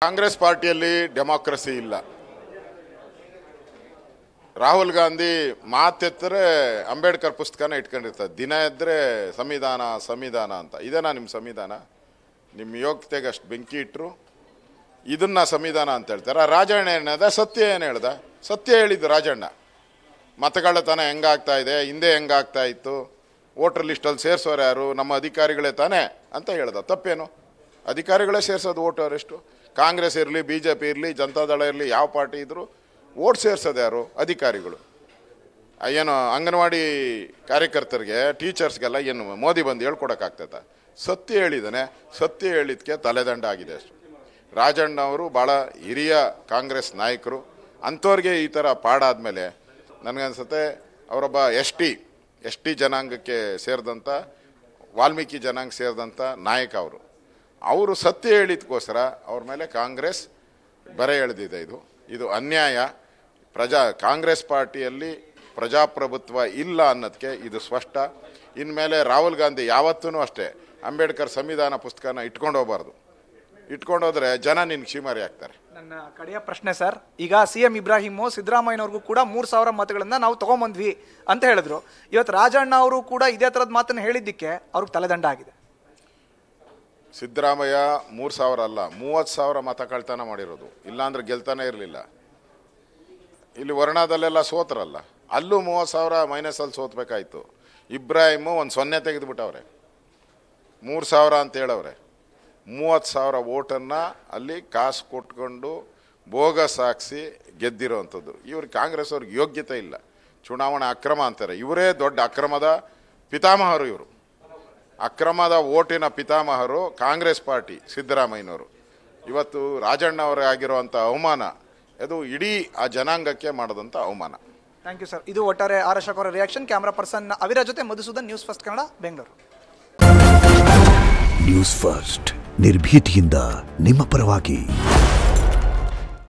Congress ಪಾರ್ಟಿಯಲ್ಲಿ democracy ಇಲ್ಲ. ರಾಹುಲ್ ಗಾಂಧಿ ಮಾತೆತ್ತರೆ ಅಂಬೇಡ್ಕರ್ ಪುಸ್ತಕನ ಇಟ್ಕೊಂಡಿರ್ತಾರೆ. ದಿನ ಎದ್ರೆ ಸಂವಿಧಾನ ಸಂವಿಧಾನ ಅಂತ. ಇದೇನಾ ನಿಮ್ಮ ಸಂವಿಧಾನ? ನಿಮ್ಮ ಯೋಗ್ಯತೆಗೆ ಅಷ್ಟು ಬೆಂಕಿ ಇಟ್ಟರು ಇದನ್ನ ಸಂವಿಧಾನ ಅಂತ ಹೇಳ್ತಾರೆ. ರಾಜಣ್ಣ ಏನದ ಸತ್ಯ ಏನು ಹೇಳ್ದ? ಸತ್ಯ ಹೇಳಿದ್ದು ರಾಜಣ್ಣ. ಮತಗಳ್ಳತನ ಹೆಂಗಾಗ್ತಾ ಇದೆ, ಹಿಂದೆ ಹೆಂಗಾಗ್ತಾ ಇತ್ತು, ವೋಟರ್ ಲಿಸ್ಟಲ್ಲಿ ಸೇರಿಸೋರು ಯಾರು, ನಮ್ಮ ಅಧಿಕಾರಿಗಳೇ ತಾನೇ ಅಂತ ಹೇಳ್ದ. ತಪ್ಪೇನು? ಅಧಿಕಾರಿಗಳೇ ಸೇರಿಸೋದು ವೋಟರ್ ಎಷ್ಟು? ಕಾಂಗ್ರೆಸ್ ಇರಲಿ, ಬಿ ಜೆ ಪಿ ಇರಲಿ, ಜನತಾದಳ ಇರಲಿ, ಯಾವ ಪಾರ್ಟಿ ಇದ್ರು ವೋಟ್ ಸೇರಿಸೋದು ಯಾರು? ಅಧಿಕಾರಿಗಳು. ಏನು ಅಂಗನವಾಡಿ ಕಾರ್ಯಕರ್ತರಿಗೆ, ಟೀಚರ್ಸ್ಗೆಲ್ಲ ಏನು ಮೋದಿ ಬಂದು ಹೇಳ್ಕೊಡೋಕ್ಕಾಗ್ತದ? ಸತ್ಯ ಹೇಳಿದ್ದಾನೆ. ಸತ್ಯ ಹೇಳಿದ್ಕೆ ತಲೆದಂಡ ಆಗಿದೆ ಅಷ್ಟು. ರಾಜಣ್ಣ ಅವರು ಭಾಳ ಹಿರಿಯ ಕಾಂಗ್ರೆಸ್ ನಾಯಕರು. ಅಂಥವ್ರಿಗೆ ಈ ಥರ ಪಾಡಾದ್ಮೇಲೆ ನನಗನ್ಸುತ್ತೆ ಅವರೊಬ್ಬ ಎಸ್ ಟಿ ಜನಾಂಗಕ್ಕೆ ಸೇರಿದಂಥ, ವಾಲ್ಮೀಕಿ ಜನಾಂಗ ಸೇರಿದಂಥ ನಾಯಕ ಅವರು ಸತ್ಯ ಹೇಳಿದ್ಕೋಸ್ಕರ ಅವ್ರ ಮೇಲೆ ಕಾಂಗ್ರೆಸ್ ಬರೆ ಎಳೆದಿದೆ. ಇದು ಅನ್ಯಾಯ. ಕಾಂಗ್ರೆಸ್ ಪಾರ್ಟಿಯಲ್ಲಿ ಪ್ರಜಾಪ್ರಭುತ್ವ ಇಲ್ಲ ಅನ್ನೋದಕ್ಕೆ ಇದು ಸ್ಪಷ್ಟ. ಇನ್ಮೇಲೆ ರಾಹುಲ್ ಗಾಂಧಿ ಯಾವತ್ತೂ ಅಷ್ಟೇ ಅಂಬೇಡ್ಕರ್ ಸಂವಿಧಾನ ಪುಸ್ತಕನ ಇಟ್ಕೊಂಡು ಹೋಗಬಾರ್ದು. ಇಟ್ಕೊಂಡೋದ್ರೆ ಜನ ನಿನ್ಗೆ ಕ್ಷಿಮಾರಿ ಆಗ್ತಾರೆ. ನನ್ನ ಕಡೆಯ ಪ್ರಶ್ನೆ ಸರ್, ಈಗ CM ಇಬ್ರಾಹಿಮು ಸಿದ್ದರಾಮಯ್ಯನವ್ರಿಗೂ ಕೂಡ 3,000 ಮತಗಳನ್ನ ನಾವು ತಗೊಂಬಂದ್ವಿ ಅಂತ ಹೇಳಿದ್ರು. ಇವತ್ತು ರಾಜಣ್ಣ ಅವರು ಕೂಡ ಇದೇ ಥರದ ಮಾತನ್ನು ಹೇಳಿದ್ದಕ್ಕೆ ಅವ್ರಿಗೆ ತಲೆದಂಡ ಆಗಿದೆ. ಸಿದ್ದರಾಮಯ್ಯ 3,000 ಅಲ್ಲ, 30,000 ಮತ ಕಳ್ತನ ಮಾಡಿರೋದು. ಇಲ್ಲಾಂದ್ರೆ ಗೆಲ್ತಾನೆ ಇರಲಿಲ್ಲ. ಇಲ್ಲಿ ವರ್ಣದಲ್ಲೆಲ್ಲ ಸೋತ್ರಲ್ಲ, ಅಲ್ಲೂ 30,000 ಮೈನಸಲ್ಲಿ ಸೋತ್ಬೇಕಾಯ್ತು. ಇಬ್ರಾಹಿಮು ಒಂದು 0 ತೆಗೆದುಬಿಟ್ಟವ್ರೆ. 3,000 ಅಂತ ಹೇಳವ್ರೆ. 30,000 ವೋಟನ್ನು ಅಲ್ಲಿ ಕಾಸು ಕೊಟ್ಕೊಂಡು ಬೋಗಸ್ ಹಾಕ್ಸಿ ಗೆದ್ದಿರೋವಂಥದ್ದು. ಇವ್ರಿಗೆ ಕಾಂಗ್ರೆಸ್ ಅವ್ರಿಗೆ ಯೋಗ್ಯತೆ ಇಲ್ಲ. ಚುನಾವಣಾ ಅಕ್ರಮ ಅಂತಾರೆ. ಇವರೇ ದೊಡ್ಡ ಅಕ್ರಮದ ಪಿತಾಮಹರು. ಇವರು ಅಕ್ರಮದ ಓಟಿನ ಪಿತಾಮಹರು ಕಾಂಗ್ರೆಸ್ ಪಾರ್ಟಿ, ಸಿದ್ದರಾಮಯ್ಯನವರು. ಇವತ್ತು ರಾಜಣ್ಣ ಅವರೇ ಆಗಿರುವಂಥ ಅವಮಾನ, ಅದು ಇಡೀ ಆ ಜನಾಂಗಕ್ಕೆ ಮಾಡಿದಂಥ ಅವಮಾನ. Thank you sir. ಇದು ಒಟ್ಟಾರೆ ಆರ್ ಅಶೋಕ್ ಅವರ ರಿಯಾಕ್ಷನ್. ಕ್ಯಾಮ್ರಾ ಪರ್ಸನ್ ಅವಿರಾಜ್ ಜೊತೆ Madhusudan, news first Kannada, Bengaluru. News first ನಿರ್ಭೀತಿಯಿಂದ ನಿಮ್ಮ ಪರವಾಗಿ.